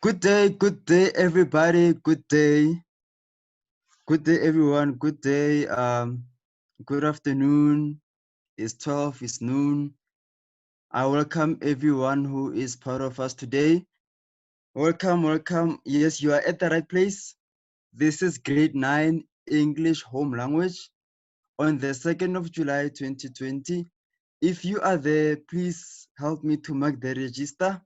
Good day, everybody. Good day, everyone. Good day. Good afternoon. It's 12. It's noon. I welcome everyone who is part of us today. Welcome, welcome. Yes, you are at the right place. This is grade 9 English home language on the 2nd of July 2020. If you are there, please help me to mark the register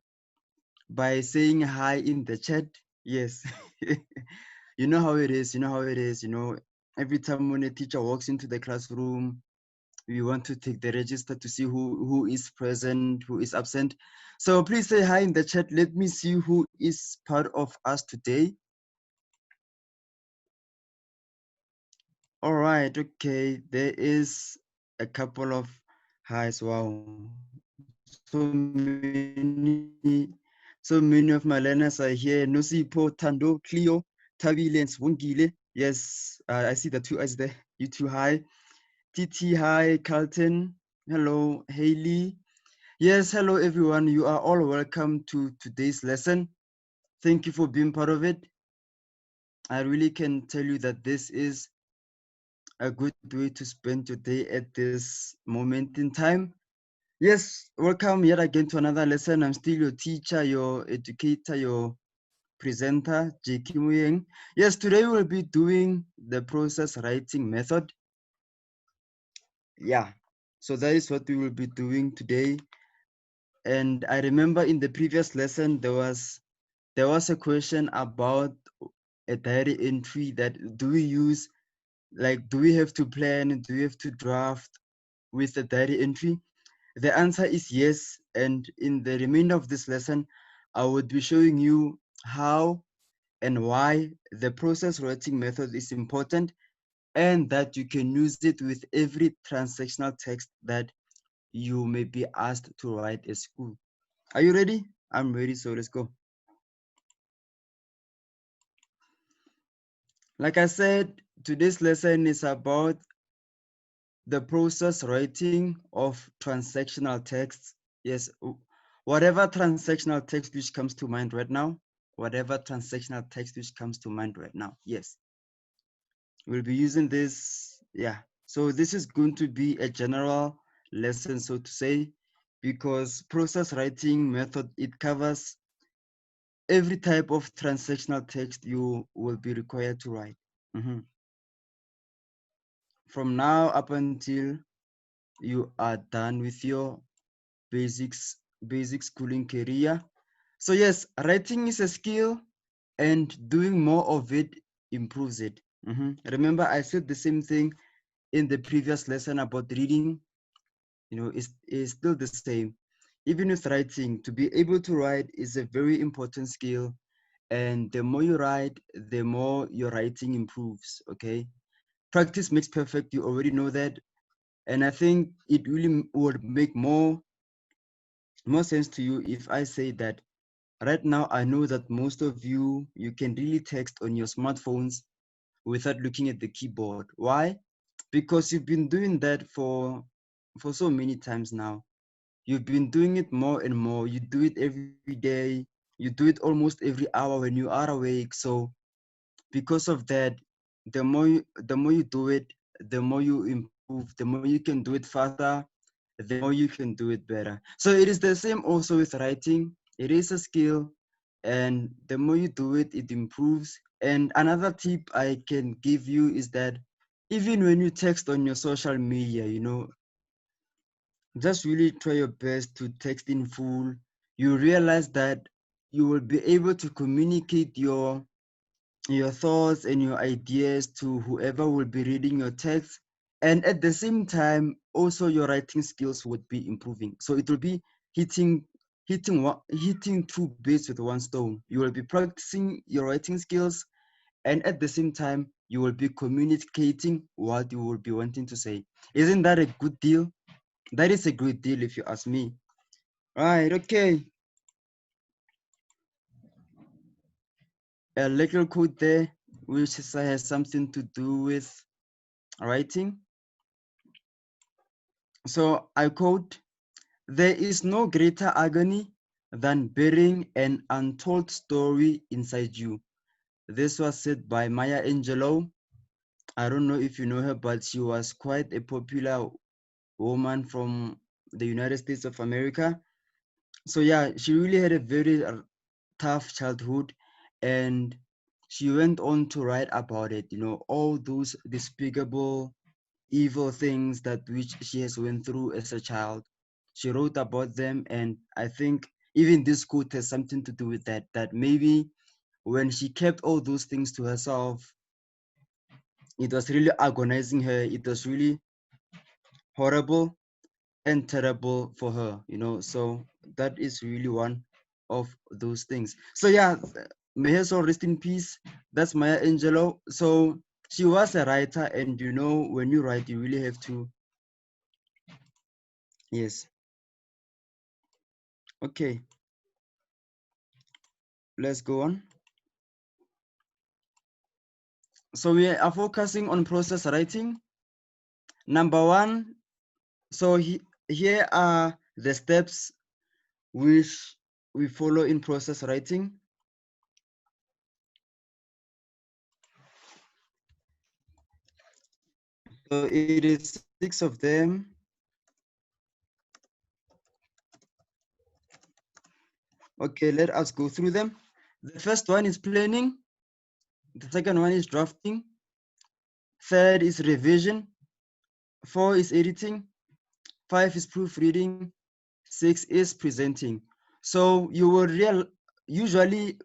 by saying hi in the chat. Yes. You know how it is. Every time when a teacher walks into the classroom, we want to take the register to see who is present, who is absent. So please say hi in the chat. Let me see who is part of us today. All right, okay. There is a couple of highs. Wow. So many of my learners are here. Nosipo, Tando, Cleo, Tabile, and Swungile. Yes, I see the 2 eyes there. You two, hi. TT, hi. Carlton, hello. Haley. Yes, hello, everyone. You are all welcome to today's lesson. Thank you for being part of it. I really can tell you that this is a good way to spend your day at this moment in time. Yes, welcome yet again to another lesson. I'm still your teacher, your educator, your presenter, J.K. Muyeng. Yes, today we'll be doing the process writing method. Yeah, so that is what we will be doing today. And I remember in the previous lesson, there was a question about a diary entry that do we have to plan, do we have to draft with a diary entry? The answer is yes. And in the remainder of this lesson, I would be showing you how and why the process writing method is important and that you can use it with every transactional text that you may be asked to write at school. Are you ready? I'm ready, so let's go. Like I said, today's lesson is about the process writing of transactional texts. Yes, whatever transactional text which comes to mind right now, yes. We'll be using this, yeah. So this is going to be a general lesson, so to say, because process writing method, it covers every type of transactional text you will be required to write. From now up until you are done with your basic schooling career. So yes, writing is a skill and doing more of it improves it. Remember, I said the same thing in the previous lesson about reading. Is still the same. Even with writing, to be able to write is a very important skill. And the more you write, the more your writing improves, okay? Practice makes perfect, you already know that. And I think it really would make more sense to you if I say that right now I know that most of you can really text on your smartphones without looking at the keyboard. Why? Because you've been doing that for so many times now. You've been doing it more and more. You do it every day. You do it almost every hour when you are awake. So because of that, the more you do it, the more you improve, the more you can do it faster, the more you can do it better. So it is the same also with writing. It is a skill, and the more you do it, it improves. And another tip I can give you is that even when you text on your social media, just really try your best to text in full. You realize that you will be able to communicate your thoughts and your ideas to whoever will be reading your text. And at the same time, also your writing skills would be improving. So it will be hitting two birds with one stone. You will be practicing your writing skills, and at the same time, you will be communicating what you will be wanting to say. Isn't that a good deal? That is a great deal if you ask me. Right, okay. A little code there, which has something to do with writing. So I quote, "There is no greater agony than burying an untold story inside you. This was said by Maya Angelou. I don't know if you know her, but she was quite a popular woman from the United States of America. So yeah, she really had a very tough childhood, and she went on to write about it, all those despicable evil things that which she has went through as a child. She wrote about them, and I think even this quote has something to do with that maybe when she kept all those things to herself, it was really agonizing her. It was really horrible and terrible for her, so that is really one of those things. So yeah, may her soul rest in peace. That's Maya Angelou. So she was a writer, and when you write, you really have to, yes. Okay, let's go on. So we are focusing on process writing. Number one, so here are the steps which we follow in process writing. So it is 6 of them. Okay, let us go through them. The first one is planning. The second one is drafting. Third is revision. 4 is editing. 5 is proofreading. 6 is presenting. So you will usually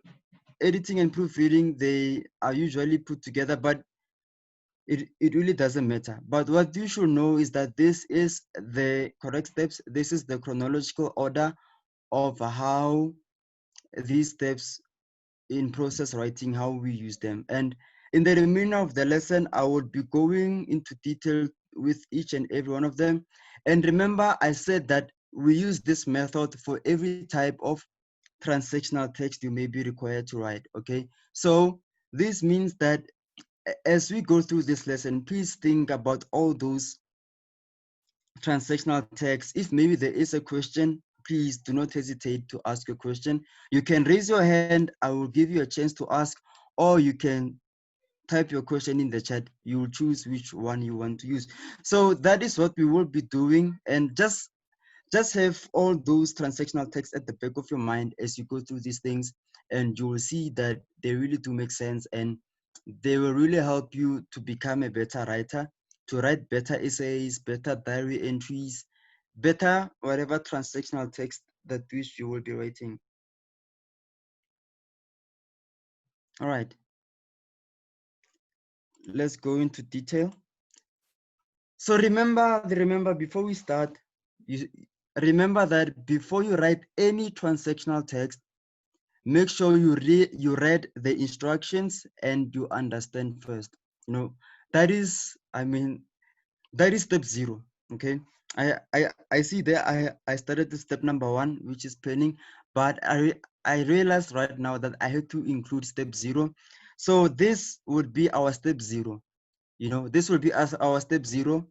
editing and proofreading, they are usually put together, but it really doesn't matter. But what you should know is that this is the correct steps. This is the chronological order of how these steps in process writing, how we use them. And in the remainder of the lesson, I will be going into detail with each and every one of them. And remember, I said that we use this method for every type of transactional text you may be required to write, okay? So this means that as we go through this lesson, please think about all those transactional text. If maybe there is a question, please do not hesitate to ask a question. You can raise your hand. I will give you a chance to ask, or you can type your question in the chat. You will choose which one you want to use. So that is what we will be doing. And just have all those transactional texts at the back of your mind as you go through these things, and you will see that they really do make sense, and they will really help you to become a better writer, to write better essays, better diary entries, better whatever transactional text that which you will be writing. All right, let's go into detail. So remember before we start, you remember that before you write any transactional text, make sure you read the instructions and you understand first. That is, that is step 0. Okay, I see there I started the step number 1, which is planning, but I realized right now that I had to include step 0. So this would be our step 0. This will be our step 0.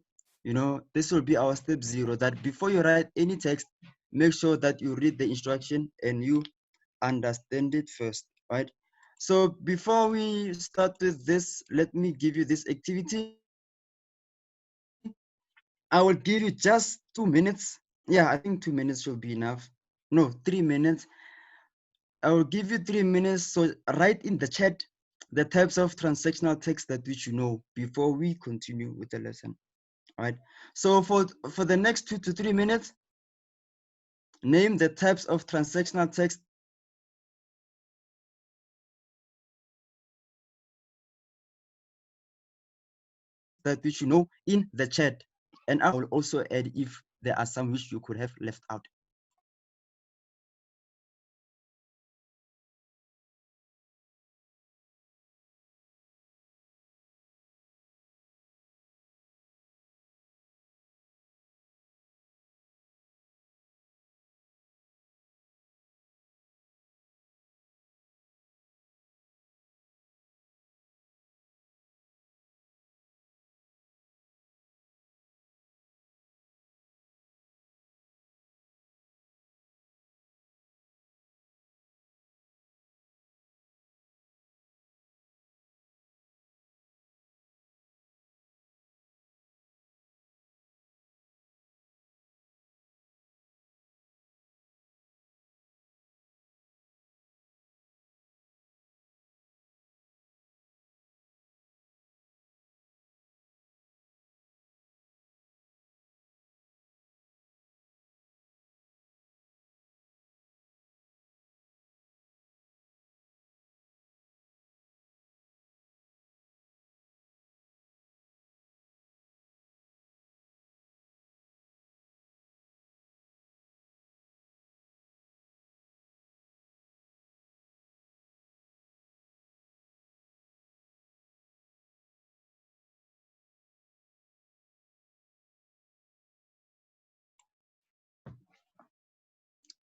This will be our step 0, that before you write any text, make sure that you read the instruction and you understand it first, right? So before we start with this, let me give you this activity. I will give you just 2 minutes. Yeah, I think 2 minutes should be enough. No, 3 minutes. I will give you 3 minutes. So write in the chat the types of transactional text that which you know before we continue with the lesson. All right. So for the next 2 to 3 minutes, name the types of transactional text that which you know in the chat, and I will also add if there are some which you could have left out.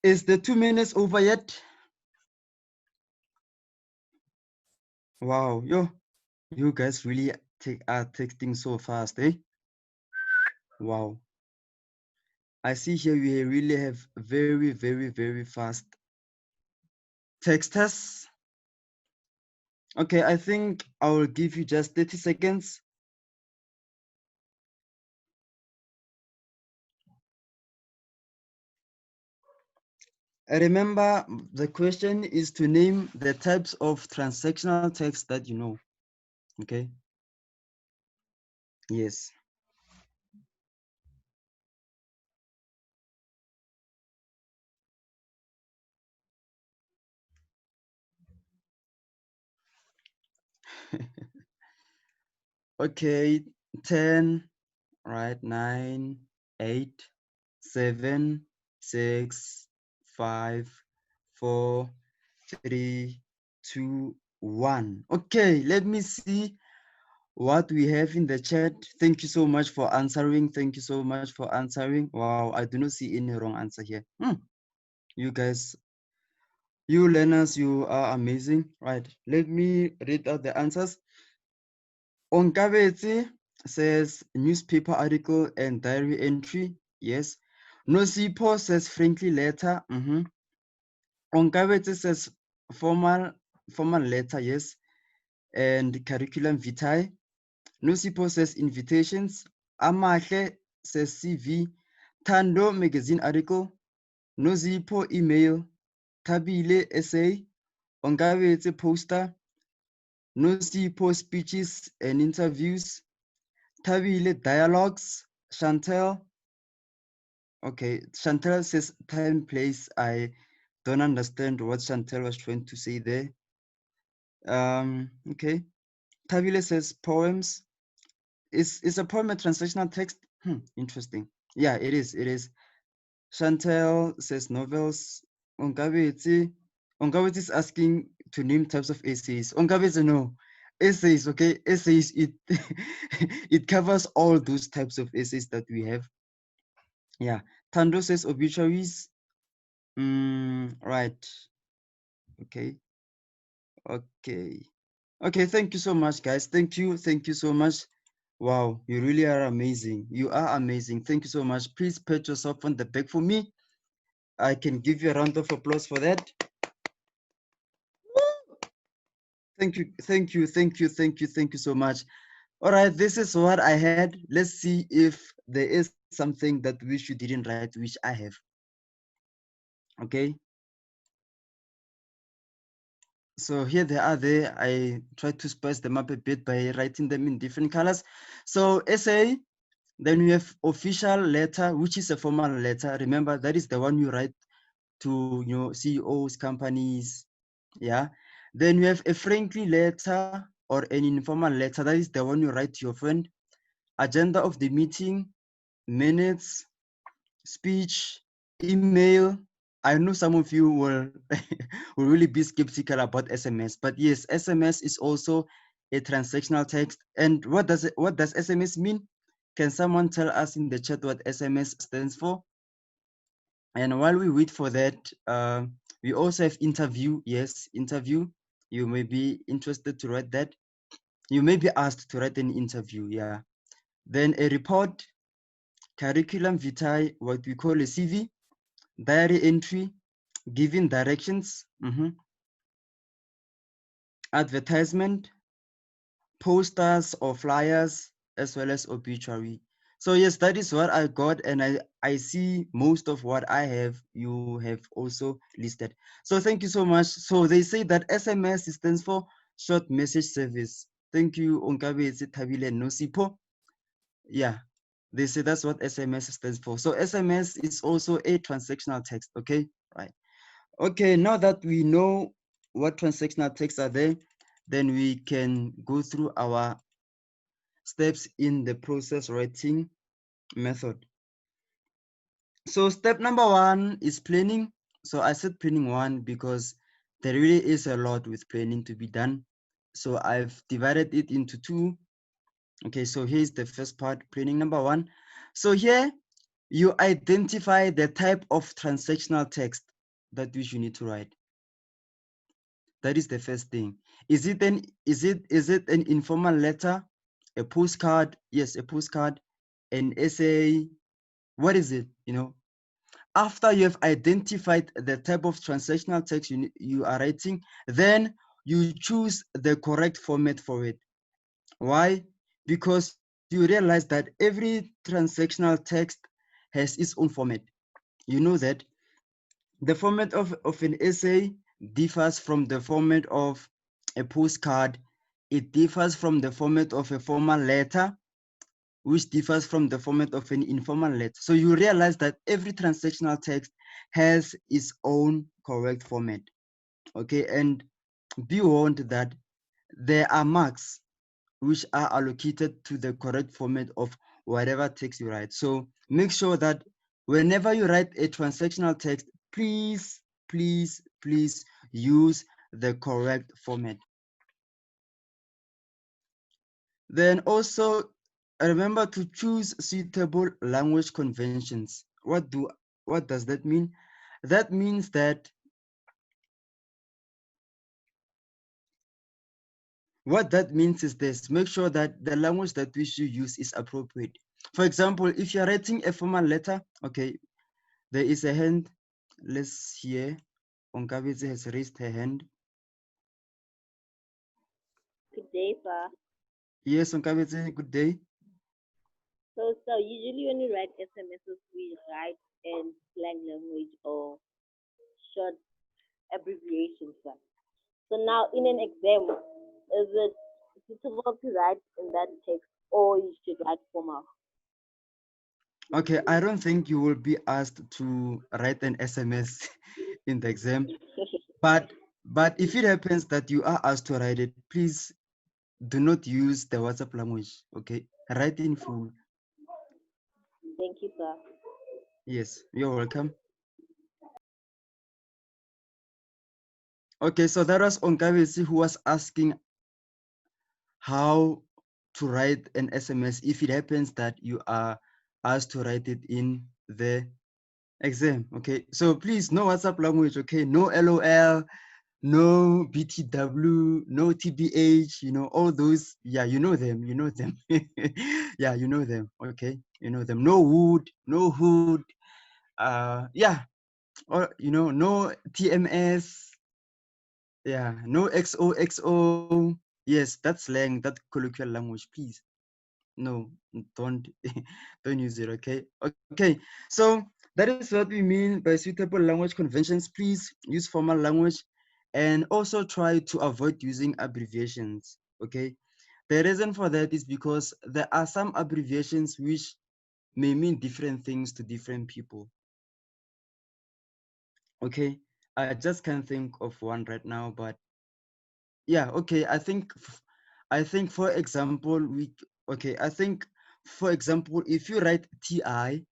Is the 2 minutes over yet? Wow, you guys really are texting so fast, eh? Wow. I see here we really have very, very, very fast texters. Okay, I think I will give you just 30 seconds. Remember, the question is to name the types of transactional text that you know. Okay. Yes. Okay. 10, right? 9, 8, 7, 6, 5, 4, 3, 2, 1. Okay, let me see what we have in the chat. Thank you so much for answering. Thank you so much for answering. Wow, I do not see any wrong answer here. You guys, you learners, you are amazing. Right, let me read out the answers. Onkabetse says newspaper article and diary entry. Yes. Nosipo says frankly letter. Onkabetse says formal letter. Yes. And curriculum vitae. Nosipo says invitations. Amahle says CV. Tando magazine article. Nosipo email. Tabile essay. Onkabetse poster. Nosipo speeches and interviews. Tabile dialogues. Chantel. Okay, Chantel says time, place. I don't understand what Chantel was trying to say there. Okay. Tabile says poems. Is a poem a translational text? Interesting. Yeah, it is. It is. Chantel says novels. Onkabetse is asking to name types of essays. Onkabetse, no. Essays, okay? Essays, it it covers all those types of essays that we have. Yeah. Tando says obituaries. Right. Okay. Okay. Okay. Thank you so much, guys. Thank you. Thank you so much. Wow, you really are amazing. You are amazing. Thank you so much. Please pat yourself on the back for me. I can give you a round of applause for that. Thank you. Thank you. Thank you. Thank you. Thank you so much. All right. This is what I had. Let's see if there is something that which you didn't write, which I have. Okay. So here they are there. I tried to spice them up a bit by writing them in different colors. So essay, then we have official letter, which is a formal letter. Remember, that is the one you write to CEOs, companies. Yeah. Then we have a friendly letter or an informal letter. That is the one you write to your friend. Agenda of the meeting, minutes, speech, email. I know some of you will, will really be skeptical about SMS, but yes, SMS is also a transactional text. And what does SMS mean? Can someone tell us in the chat what SMS stands for? And while we wait for that, we also have interview. Yes, interview. You may be interested to write that. You may be asked to write an interview. Yeah. Then a report, curriculum vitae, what we call a CV, diary entry, giving directions, advertisement, posters or flyers, as well as obituary. So yes, that is what I got, and I see most of what I have, you have also listed. So thank you so much. So they say that SMS stands for short message service. Thank you, Onkabetse Thabile Nosipo. Yeah, they say that's what SMS stands for. So SMS is also a transactional text, okay? Right. Okay, now that we know what transactional texts are there, then we can go through our steps in the process writing method. So step number 1 is planning. So I said planning 1 because there really is a lot with planning to be done. So I've divided it into 2. Okay, so here's the first part, planning number 1. So here you identify the type of transactional text. that which you need to write. That is the first thing. Is it an informal letter, a postcard? Yes, a postcard, an essay. What is it? After you have identified the type of transactional text you are writing, then you choose the correct format for it. Why? Because you realize that every transactional text has its own format. You know that the format of an essay differs from the format of a postcard. It differs from the format of a formal letter, which differs from the format of an informal letter. So you realize that every transactional text has its own correct format. Okay, and be warned that there are marks which are allocated to the correct format of whatever text you write. So make sure that whenever you write a transactional text, please, please, please use the correct format. Then also remember to choose suitable language conventions. What does that mean? That means that what that means is this: make sure that the language that we should use is appropriate. For example, if you're writing a formal letter, okay, there is a hand. Let's hear. Onkabeze has raised her hand. Good day, sir. Yes, Onkabeze, good day. So usually when we write SMSs, we write in slang language or short abbreviations, sir. So now in an exam, is it suitable to write in that text or you should write formal? Okay, I don't think you will be asked to write an SMS in the exam, but if it happens that you are asked to write it, please do not use the WhatsApp language. Okay, write in full. Thank you, sir. Yes, you're welcome. Okay, so that was Onkabezi who was asking how to write an SMS if it happens that you are asked to write it in the exam. Okay, so please, no WhatsApp language. Okay, no LOL, no BTW, no TBH, all those. Yeah, you know them. Yeah, you know them. Okay, you know them. No wood, no hood. Yeah, or no TMS. Yeah, no XOXO. Yes, that's slang, that colloquial language, please. No, don't don't use it. Okay, so that is what we mean by suitable language conventions. Please use formal language, and also try to avoid using abbreviations. Okay, the reason for that is because there are some abbreviations which may mean different things to different people. Okay, I just can't think of one right now, but yeah, okay, I think for example for example, if you write TI,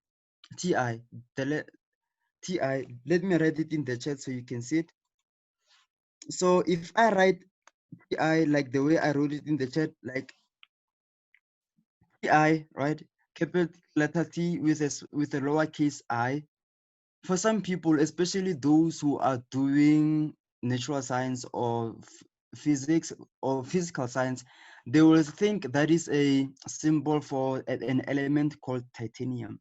let me write it in the chat so you can see it. So if I write TI like the way I wrote it in the chat, like TI, right? Capital letter T with a lowercase I. For some people, especially those who are doing natural science or physics or physical science, they will think that is a symbol for an element called titanium.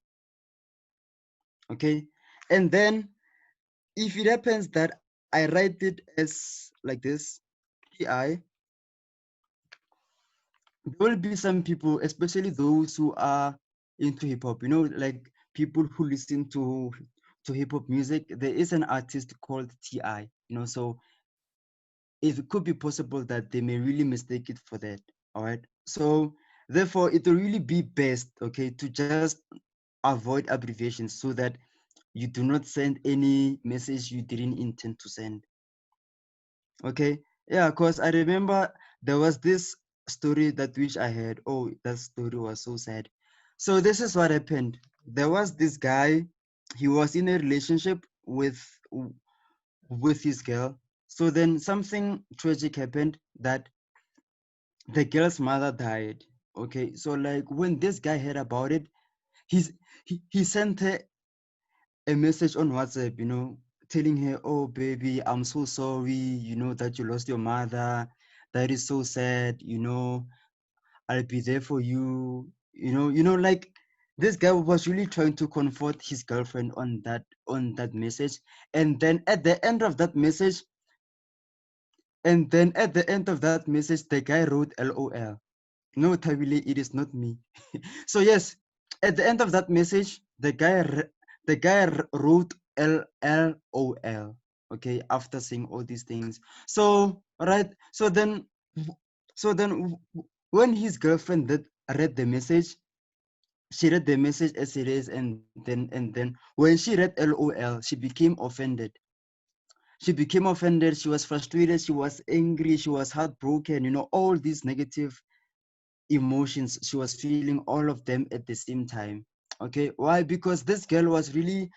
Okay, and then if it happens that I write it as like this, PI, there will be some people, especially those who are into hip hop, like people who listen to hip hop music. There is an artist called TI, so it could be possible that they may really mistake it for that. All right. So therefore, it will really be best, okay, to just avoid abbreviations so that you do not send any message you didn't intend to send. Okay. Yeah, because I remember there was this story that which I heard. Oh, that story was so sad. So this is what happened. There was this guy, he was in a relationship with his girl. So then something tragic happened, that the girl's mother died. Okay, so like when this guy heard about it, he sent her a message on WhatsApp, telling her, oh baby, I'm so sorry, that you lost your mother. That is so sad, I'll be there for you. Like this guy was really trying to comfort his girlfriend on that message. And then at the end of that message, the guy wrote LOL. No, Tabile, it is not me. So yes, at the end of that message, the guy wrote LOL. Okay, after saying all these things. So right, so then when his girlfriend read the message, she read the message as it is, and then when she read LOL, she became offended. She was frustrated, she was angry, she was heartbroken, all these negative emotions. She was feeling all of them at the same time. Okay, why? Because this girl was really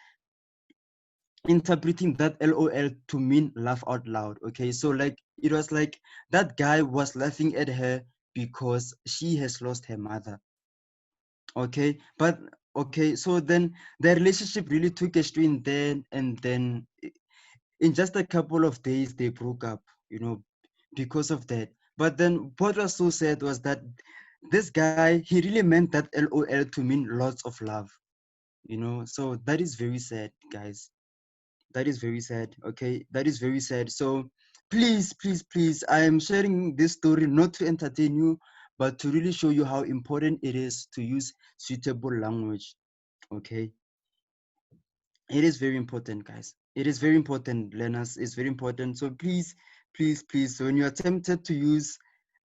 interpreting that LOL to mean laugh out loud. Okay, so like it was like that guy was laughing at her because she has lost her mother. Okay, but okay, so then the relationship really took a strain then, and then in just a couple of days they broke up, because of that. But then what was so sad was that this guy, he really meant that LOL to mean lots of love, so that is very sad, guys. That is very sad. Okay, that is very sad. So please, please, please, I am sharing this story not to entertain you, but to really show you how important it is to use suitable language. Okay, it is very important, guys. It is very important, learners. It's very important. So please, please, please, when you are tempted to use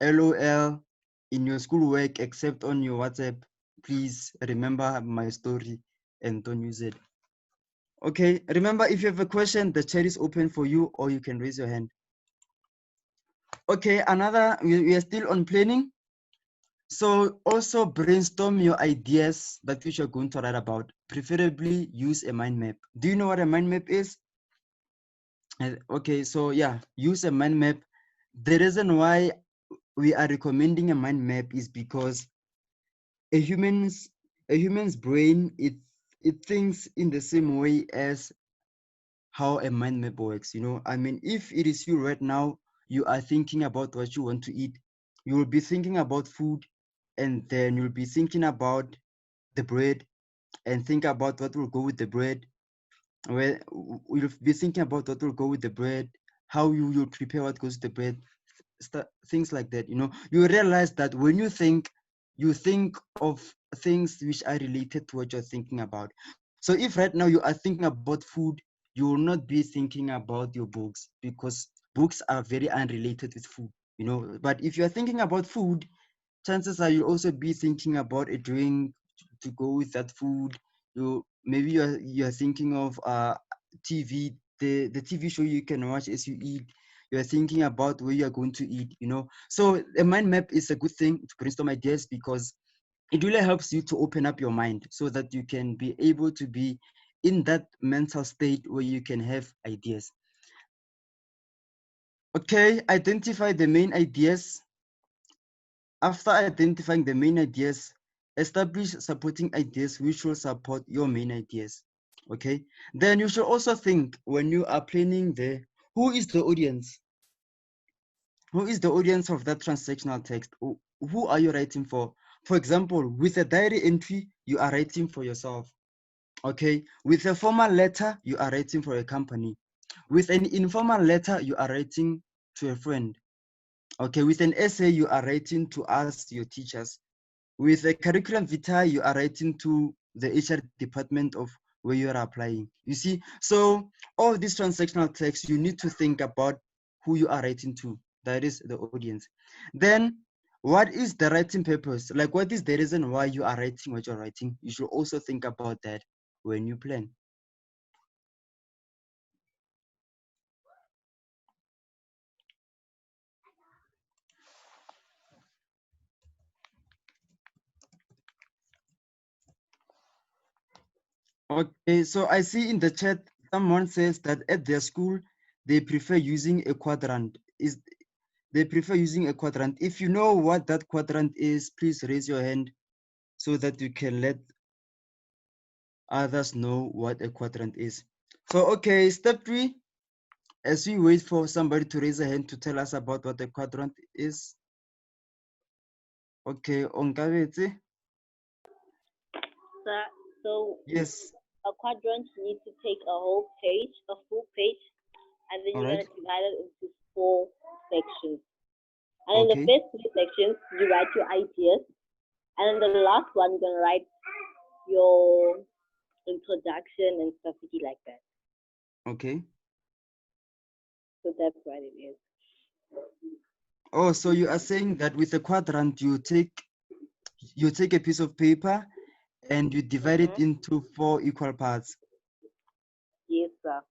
LOL in your schoolwork, except on your WhatsApp, please remember my story and don't use it. Okay, remember, if you have a question, the chat is open for you, or you can raise your hand. Okay, we are still on planning. So also brainstorm your ideas that which you're going to write about. Preferably use a mind map. Do you know what a mind map is? Okay, so yeah, use a mind map. The reason why we are recommending a mind map is because a human's a human's brain, it thinks in the same way as how a mind map works. I mean, if it is you right now, you are thinking about what you want to eat, you will be thinking about food, and then you'll be thinking about the bread, and think about what will go with the bread. Well, you'll be thinking about what will go with the bread, how you'll prepare what goes with the bread, things like that. You realize that when you think of things which are related to what you're thinking about. So if right now you are thinking about food, you will not be thinking about your books, because books are very unrelated with food. But if you're thinking about food, chances are you'll also be thinking about a drink to go with that food. Maybe you're thinking of TV, the TV show you can watch as you eat. You're thinking about where you're going to eat. So a mind map is a good thing to brainstorm ideas, because it really helps you to open up your mind so that you can be able to be in that mental state where you can have ideas. Okay, identify the main ideas. After identifying the main ideas, establish supporting ideas which will support your main ideas. Okay, then you should also think, when you are planning who is the audience? Who is the audience of that transactional text? Who are you writing for? For example, with a diary entry, you are writing for yourself. Okay, with a formal letter, you are writing for a company. With an informal letter, you are writing to a friend. Okay, with an essay, you are writing to us, your teachers. With a curriculum vitae, you are writing to the HR department of where you are applying. You see, so all these transactional texts, you need to think about who you are writing to. That is the audience. Then, what is the writing purpose? Like, what is the reason why you are writing what you're writing? You should also think about that when you plan. Okay, so I see in the chat, someone says that at their school, they prefer using a quadrant. They prefer using a quadrant. If you know what that quadrant is, please raise your hand so that you can let others know what a quadrant is. So, okay, step 3, as we wait for somebody to raise a hand to tell us about what a quadrant is. Okay, Onkabetse. So Yes. a quadrant, you need to take a whole page, a full page, and then All you're right. gonna divide it into 4 sections. And in the Okay. first 3 sections, you write your ideas, and in the last one, you're gonna write your introduction and stuff like that. Okay. So that's what it is. Oh, so you are saying that with a quadrant, you take a piece of paper and you divide it Mm-hmm. into 4 equal parts. Yes, sir.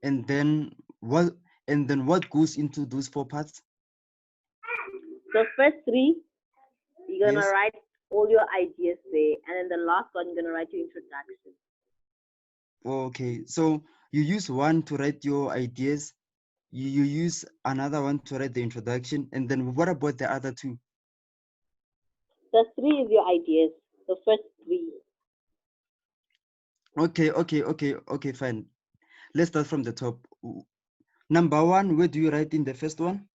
And then what what goes into those 4 parts? So first 3, you're gonna Yes. write all your ideas there, and then the last one, you're gonna write your introduction. Okay. So you use one to write your ideas, you use another one to write the introduction, and then what about the other 2? The 3 is your ideas. The first 3. Okay, fine. Let's start from the top. Number 1, where do you write in the first one?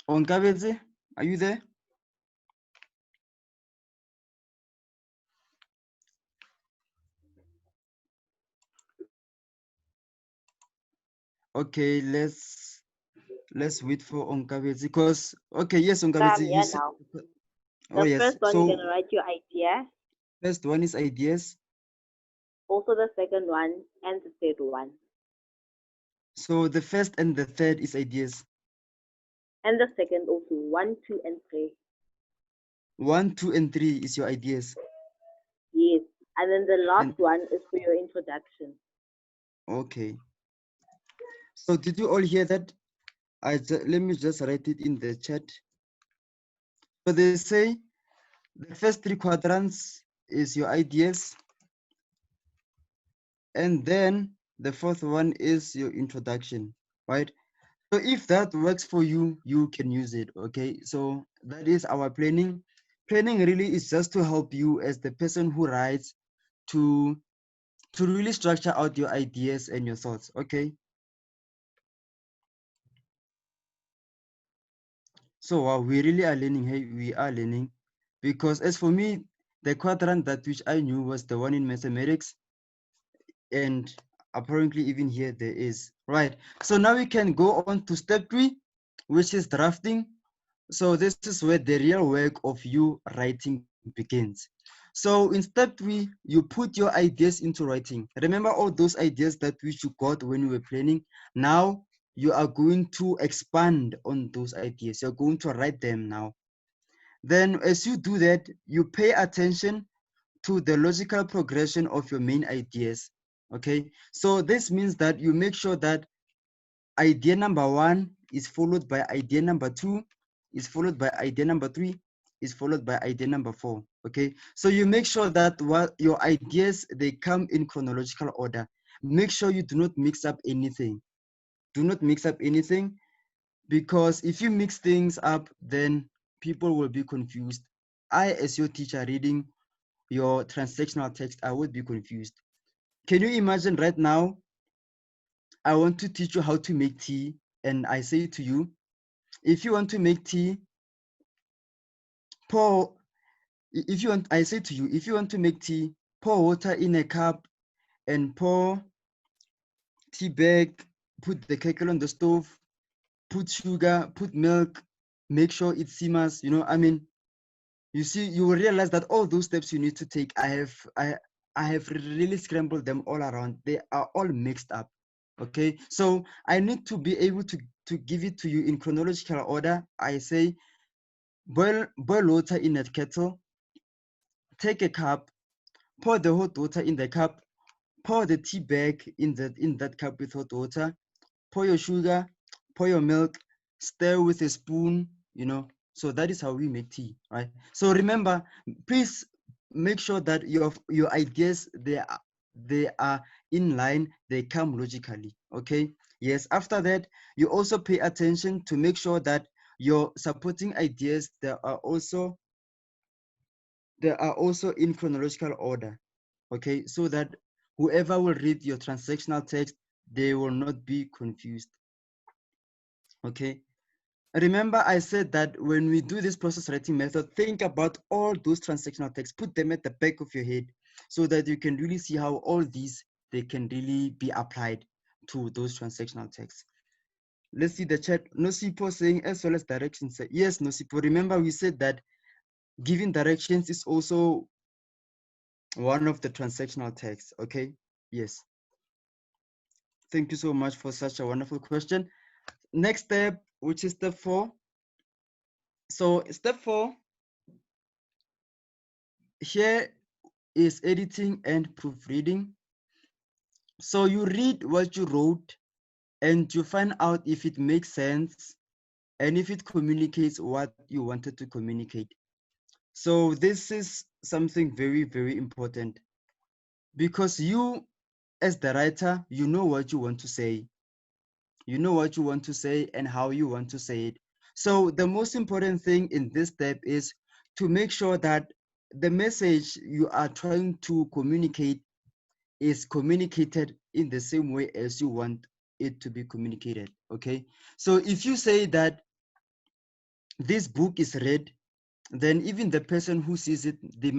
Onkabetse, are you there? Okay, let's wait for Onkabetse because okay, yes, Onkabetse, I'm you here said now. oh The yes. first one, you're gonna So write your idea. first one is ideas. Also the second one and the third one. So the first and the third is ideas. And the second also 1, 2, and 3. 1, 2, and 3 is your ideas. Yes. And then the last And one is for your introduction. okay. So did you all hear that? Let me just write it in the chat. So they say the first 3 quadrants is your ideas, and then the fourth one is your introduction, right? So if that works for you, you can use it, okay? So that is our planning. Planning really is just to help you as the person who writes to really structure out your ideas and your thoughts, okay? So wow, we really are learning, hey, we are learning. Because as for me, the quadrant that which I knew was the one in mathematics, and apparently even here there is, right? So now we can go on to step 3, which is drafting. So this is where the real work of you writing begins. So in step 3, you put your ideas into writing. Remember all those ideas that which you got when you were planning. Now you are going to expand on those ideas. You're going to write them now. Then as you do that, you pay attention to the logical progression of your main ideas. Okay, so this means that you make sure that idea number 1 is followed by idea number 2, is followed by idea number 3, is followed by idea number 4. Okay, so you make sure that what your ideas, they come in chronological order. Make sure you do not mix up anything. Do not mix up anything, because if you mix things up, then people will be confused. I, as your teacher reading your transactional text, I would be confused. Can you imagine right now, I want to teach you how to make tea, and I say to you, if you want to make tea, pour, if you want, I say to you, if you want to make tea, pour water in a cup and pour tea bag, put the kettle on the stove, put sugar, put milk, make sure it simmers, I mean, you see, you will realize that all those steps you need to take, I have really scrambled them all around. They are all mixed up. Okay, so I need to be able to give it to you in chronological order. I say boil water in a kettle, take a cup, pour the hot water in the cup, pour the tea bag in that cup with hot water, pour your sugar, pour your milk, stir with a spoon, so that is how we make tea, right? So remember, please make sure that your ideas, they are in line, they come logically. Okay, yes. After that, you also pay attention to make sure that your supporting ideas, they are also they are also in chronological order, okay, so that whoever will read your transactional text, they will not be confused, okay. Remember, I said that when we do this process writing method, think about all those transactional texts, put them at the back of your head so that you can really see how all these, they can really be applied to those transactional texts. Let's see the chat. Nosipo saying as well as directions. Yes, Nosipo. Remember, we said that giving directions is also one of the transactional texts. Okay. Yes. Thank you so much for such a wonderful question. Next step, which is step 4. So step 4 here is editing and proofreading. So you read what you wrote and you find out if it makes sense and if it communicates what you wanted to communicate. So this is something very, very important because you, as the writer, you know what you want to say. You know what you want to say and how you want to say it. So the most important thing in this step is to make sure that the message you are trying to communicate is communicated in the same way as you want it to be communicated. Okay. So if you say that this book is red, then even the person who sees it, they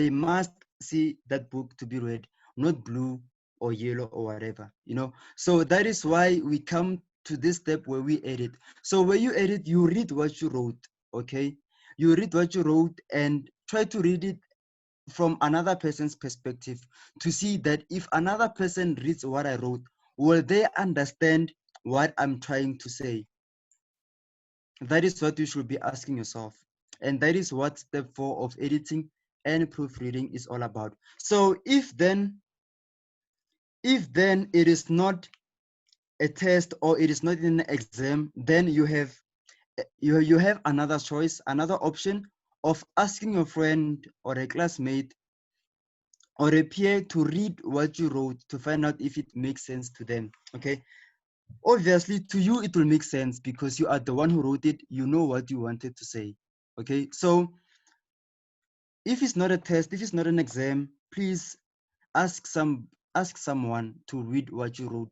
must see that book to be red, not blue or yellow or whatever, you know. So that is why we come to this step where we edit. So when you edit, you read what you wrote, okay? You read what you wrote and try to read it from another person's perspective to see that if another person reads what I wrote, will they understand what I'm trying to say? That is what you should be asking yourself. And that is what step 4 of editing and proofreading is all about. So if then it is not a test or it is not in an exam, then you have another choice, another option of asking your friend or a classmate or a peer to read what you wrote to find out if it makes sense to them. Okay. Obviously, to you, it will make sense because you are the one who wrote it. You know what you wanted to say. Okay. So if it's not a test, if it's not an exam, please ask someone to read what you wrote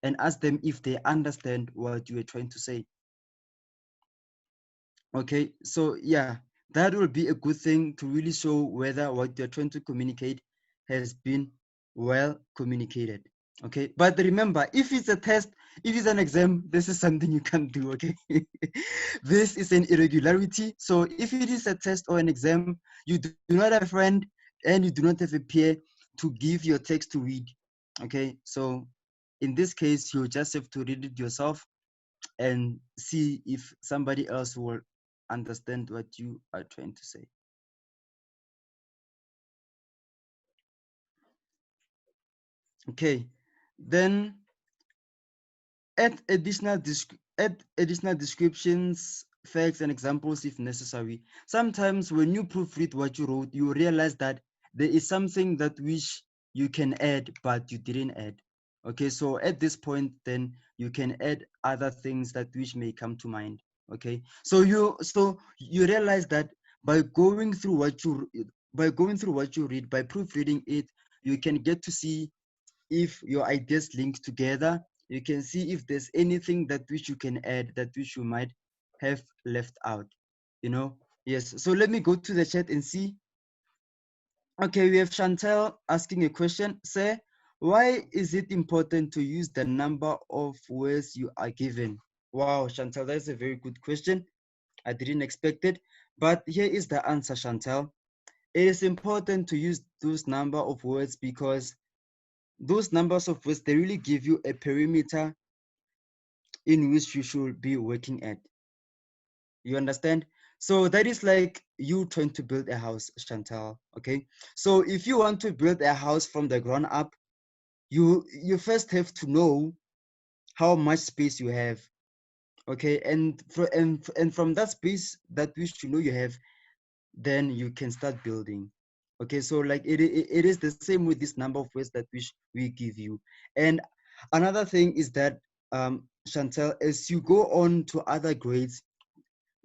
and ask them if they understand what you are trying to say. Okay, so yeah, that will be a good thing to really show whether what you're trying to communicate has been well communicated. Okay, but remember, if it's a test, if it's an exam, this is something you can't do. Okay, this is an irregularity. So if it is a test or an exam, you do not have a friend and you do not have a peer to give your text to read. Okay, so in this case, you just have to read it yourself and see if somebody else will understand what you are trying to say. Okay, then add additional descriptions, facts, and examples if necessary. Sometimes when you proofread what you wrote, you realize that there is something that which you can add, but you didn't add. Okay, so at this point, then you can add other things that which may come to mind. Okay, so you realize that by going through what you read, by proofreading it, you can get to see if your ideas link together. You can see if there's anything that which you can add that which you might have left out, you know. Yes, so let me go to the chat and see. Okay, we have Chantel asking a question. Say, why is it important to use the number of words you are given? Wow, Chantel, that's a very good question. I didn't expect it, but here is the answer, Chantel. It is important to use those number of words because those numbers of words, they really give you a perimeter in which you should be working at. You understand? So that is like you trying to build a house, Chantal. Okay. So if you want to build a house from the ground up, you first have to know how much space you have. Okay, and from that space that which you know you have, then you can start building. Okay, so like it is the same with this number of words that which we give you. And another thing is that Chantel, as you go on to other grades,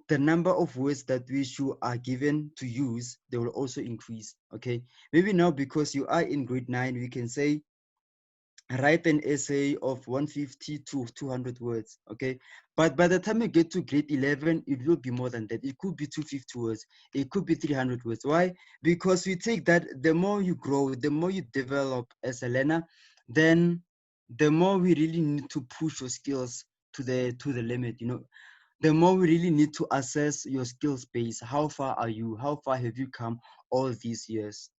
the number of words that which you are given to use, they will also increase. Okay, maybe now because you are in grade 9, we can say write an essay of 150 to 200 words. Okay, but by the time you get to grade 11, it will be more than that. It could be 250 words, it could be 300 words. Why? Because we take that the more you grow, the more you develop as a learner, then the more we really need to push your skills to the limit, you know. The more we really need to assess your skills base. How far are you? How far have you come all these years?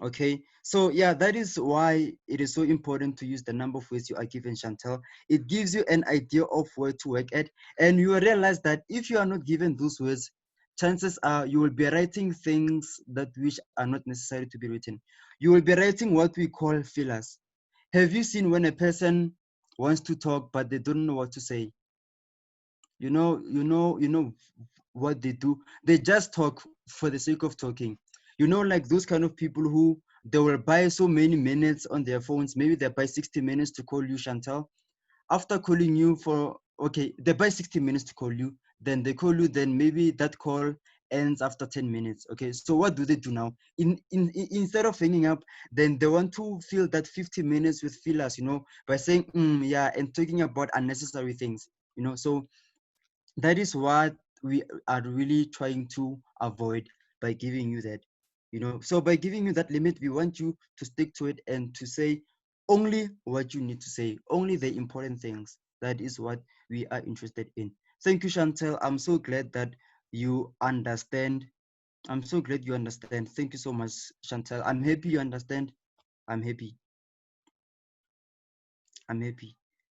Okay, so yeah, that is why it is so important to use the number of words you are given, Chantel. It gives you an idea of where to work at, and you will realize that if you are not given those words, chances are you will be writing things that which are not necessary to be written. You will be writing what we call fillers. Have you seen when a person wants to talk but they don't know what to say? You know what they do. They just talk for the sake of talking. You know, like those kind of people who they will buy so many minutes on their phones. Maybe they buy 60 minutes to call you, Chantal. After calling you for, okay, they buy 60 minutes to call you, then they call you, then maybe that call ends after 10 minutes. Okay, so what do they do now? Instead of hanging up, then they want to fill that 50 minutes with fillers, you know, by saying yeah, and talking about unnecessary things, you know. So that is what we are really trying to avoid by giving you that, you know. So by giving you that limit, we want you to stick to it and to say only what you need to say, only the important things. That is what we are interested in. Thank you, Chantel. I'm so glad that you understand. I'm so glad you understand. Thank you so much, Chantel. I'm happy you understand. I'm happy. I'm happy.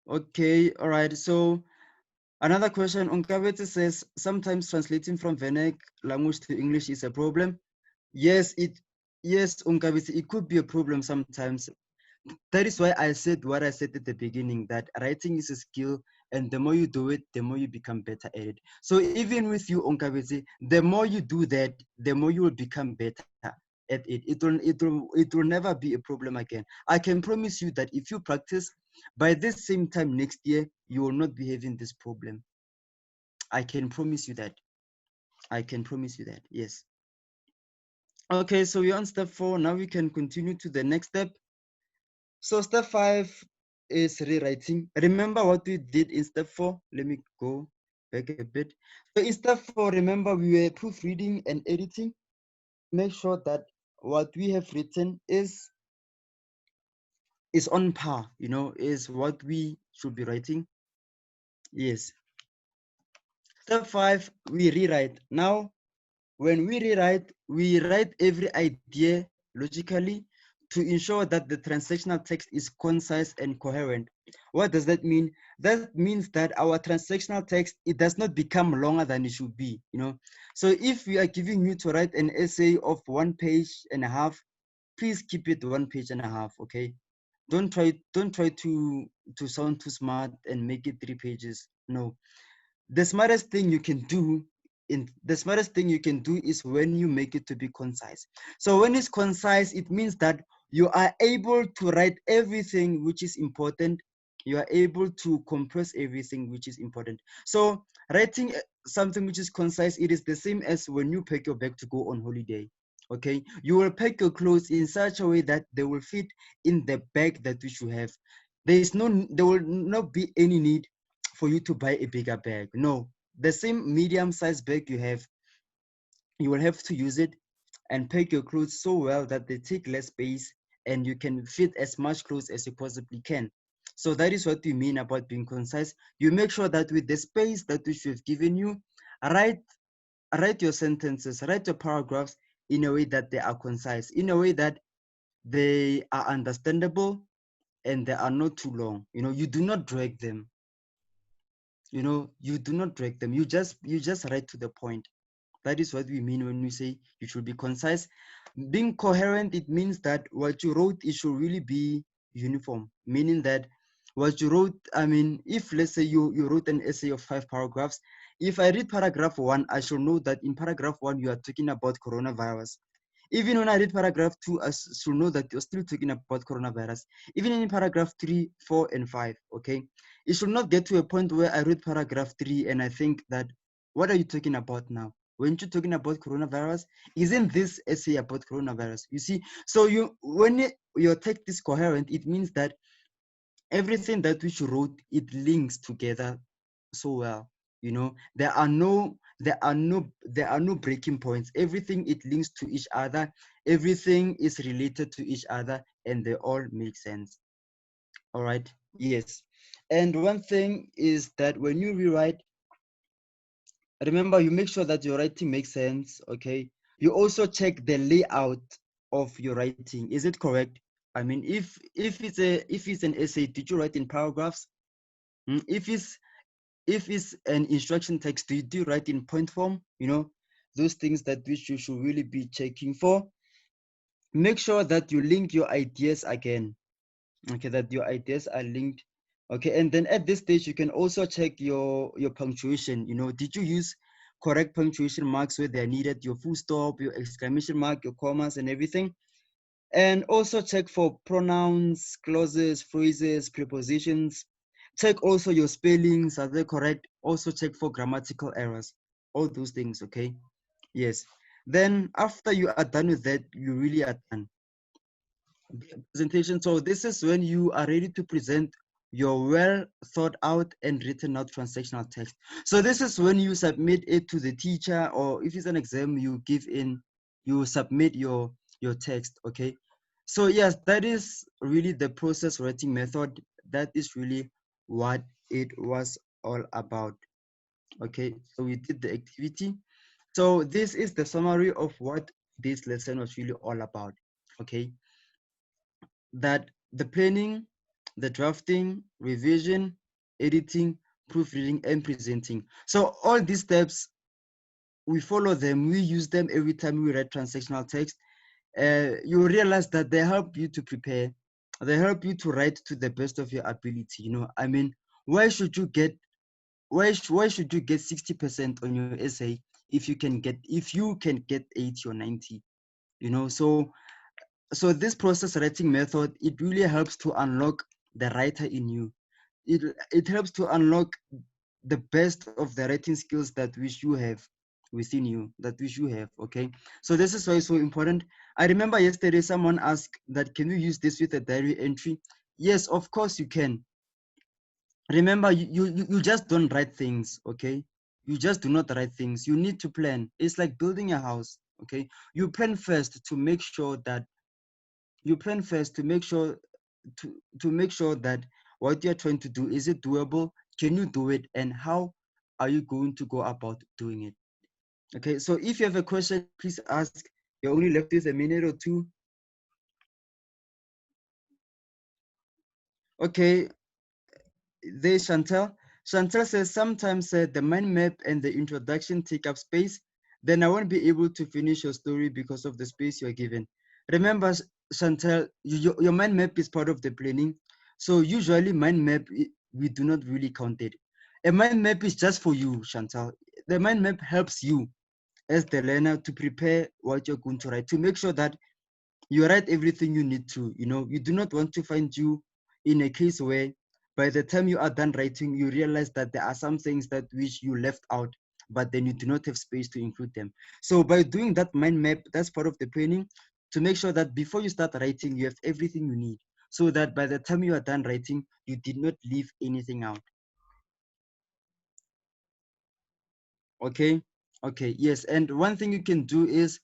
Okay, all right. So another question, Unkabete says, sometimes translating from Venek language to English is a problem. Yes, yes, Unkabete, it could be a problem sometimes. That is why I said what I said at the beginning, that writing is a skill, and the more you do it, the more you become better at it. So even with you, Unkabete, the more you do that, the more you will become better at it. It will never be a problem again. I can promise you that if you practice, by this same time next year, you will not be having this problem. I can promise you that. I can promise you that. Yes. Okay, so we're on step 4. Now we can continue to the next step. So step 5 is rewriting. Remember what we did in step 4? Let me go back a bit. So in step 4, remember we were proofreading and editing. Make sure that what we have written is on par, you know, is what we should be writing. Yes. Step 5, we rewrite. Now when we write every idea logically to ensure that the transactional text is concise and coherent. What does that mean? That means that our transactional text, it does not become longer than it should be, you know. So if we are giving you to write an essay of 1.5 pages, please keep it 1.5 pages, okay? Don't try to sound too smart and make it 3 pages. No, the smartest thing you can do is when you make it to be concise. So when it's concise, it means that you are able to write everything which is important. You are able to compress everything which is important. So writing something which is concise, it is the same as when you pack your bag to go on holiday. Okay, you will pack your clothes in such a way that they will fit in the bag that you should have. There will not be any need for you to buy a bigger bag. No, the same medium-sized bag you have, you will have to use it and pack your clothes so well that they take less space and you can fit as much clothes as you possibly can. So that is what we mean about being concise. You make sure that with the space that we should have given you, write your sentences, write your paragraphs in a way that they are concise, in a way that they are understandable and they are not too long. You know, you do not drag them. You do not drag them. You just write to the point. That is what we mean when we say you should be concise. Being coherent, it means that what you wrote, it should really be uniform, meaning that what you wrote, I mean, if let's say you wrote an essay of 5 paragraphs, if I read paragraph 1, I should know that in paragraph 1 you are talking about coronavirus. Even when I read paragraph 2, I should know that you're still talking about coronavirus. Even in paragraph 3, 4, and 5, okay? It should not get to a point where I read paragraph 3 and I think that What are you talking about now? Weren't you talking about coronavirus? Isn't this essay about coronavirus? You see, so when your text is coherent, it means that everything that which you wrote, it links together so well. You know, there are no breaking points. Everything, it links to each other. Everything is related to each other, and they all make sense. All right. Yes. And one thing is that when you rewrite, remember, you make sure that your writing makes sense. Okay. You also check the layout of your writing. Is it correct? I mean, if it's an essay, did you write in paragraphs? If it's an instruction text, do you write in point form? You know, those things that which you should really be checking for. Make sure that you link your ideas again. Okay, that your ideas are linked. Okay, and then at this stage, you can also check your punctuation. You know, did you use correct punctuation marks where they're needed, your full stop, your exclamation mark, your commas, and everything. And also check for pronouns, clauses, phrases, prepositions. Check also your spellings, are they correct? Also check for grammatical errors, all those things. Okay, yes. Then after you are done with that, you really are done presentation. So this is when you are ready to present your well thought out and written out transactional text. So this is when you submit it to the teacher, or if it's an exam, you submit your text. Okay. So yes, that is really the process writing method. That is really what it was all about. Okay. So we did the activity. So this is the summary of what this lesson was really all about. Okay, that the planning, the drafting, revision, editing, proofreading, and presenting. So all these steps, we follow them, we use them every time we write transactional text. You realize that they help you to prepare, they help you to write to the best of your ability. You know, I mean, why should you get why should you get 60% on your essay if you can get 80 or 90? You know, so this process writing method, it really helps to unlock the writer in you. It helps to unlock the best of the writing skills that which you have within you, that which you have. Okay, so this is why it's so important. I remember yesterday someone asked that, can you use this with a diary entry? Yes, of course you can. Remember, you just don't write things. Okay, you just do not write things. You need to plan. It's like building a house. Okay, you plan first to make sure that you plan first to make sure that what you're trying to do, is it doable? Can you do it? And how are you going to go about doing it? Okay, so if you have a question, please ask. You're only left with a minute or two. Okay, there's Chantel. Chantel says sometimes the mind map and the introduction take up space. Then I won't be able to finish your story because of the space you're given. Remember, Chantel, your mind map is part of the planning. So usually mind map, we do not really count it. A mind map is just for you, Chantal. The mind map helps you as the learner to prepare what you're going to write, to make sure that you write everything you need to. You know, you do not want to find you in a case where by the time you are done writing, you realize that there are some things that which you left out, but then you do not have space to include them. So by doing that mind map, that's part of the planning, to make sure that before you start writing, you have everything you need, so that by the time you are done writing, you did not leave anything out. Okay. Okay, yes. And one thing you can do is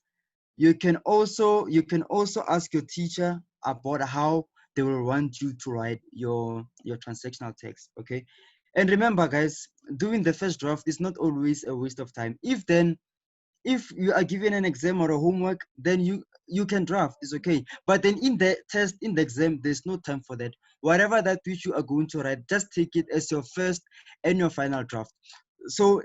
you can also ask your teacher about how they will want you to write your transactional text. Okay, and remember, guys, doing the first draft is not always a waste of time. If you are given an exam or a homework, then you can draft, it's okay. But then in the test, in the exam, there's no time for that. Whatever that which you are going to write, just take it as your first and your final draft. So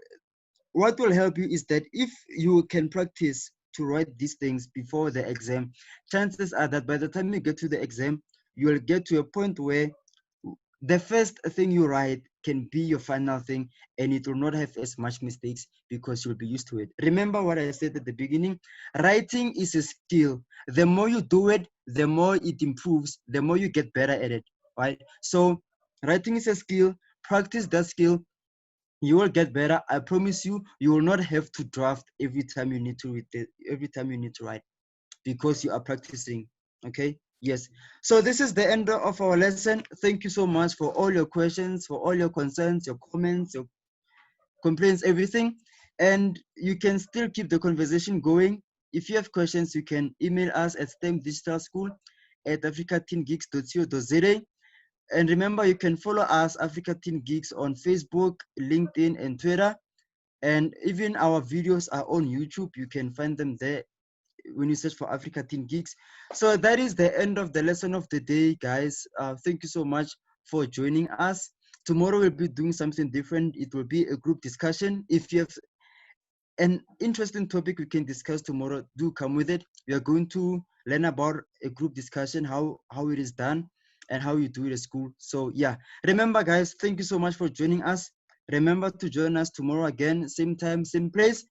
what will help you is that if you can practice to write these things before the exam, chances are that by the time you get to the exam, you will get to a point where the first thing you write can be your final thing, and it will not have as much mistakes because you'll be used to it. Remember what I said at the beginning, writing is a skill. The more you do it, the more it improves, the more you get better at it, right? So writing is a skill. Practice that skill. You will get better. I promise you, you will not have to draft every time you need to read every time you need to write, because you are practicing. Okay. Yes. So this is the end of our lesson. Thank you so much for all your questions, for all your concerns, your comments, your complaints, everything. And you can still keep the conversation going. If you have questions, you can email us at stemdigitalschool@africateengeeks.co.za. And remember, you can follow us, Africa Teen Geeks, on Facebook, LinkedIn, and Twitter. And even our videos are on YouTube. You can find them there when you search for Africa Teen Geeks. So that is the end of the lesson of the day, guys. Thank you so much for joining us. Tomorrow we'll be doing something different. It will be a group discussion. If you have an interesting topic we can discuss tomorrow, do come with it. We are going to learn about a group discussion, how it is done and how you do it at school. So yeah, remember guys, thank you so much for joining us. Remember to join us tomorrow again, same time, same place.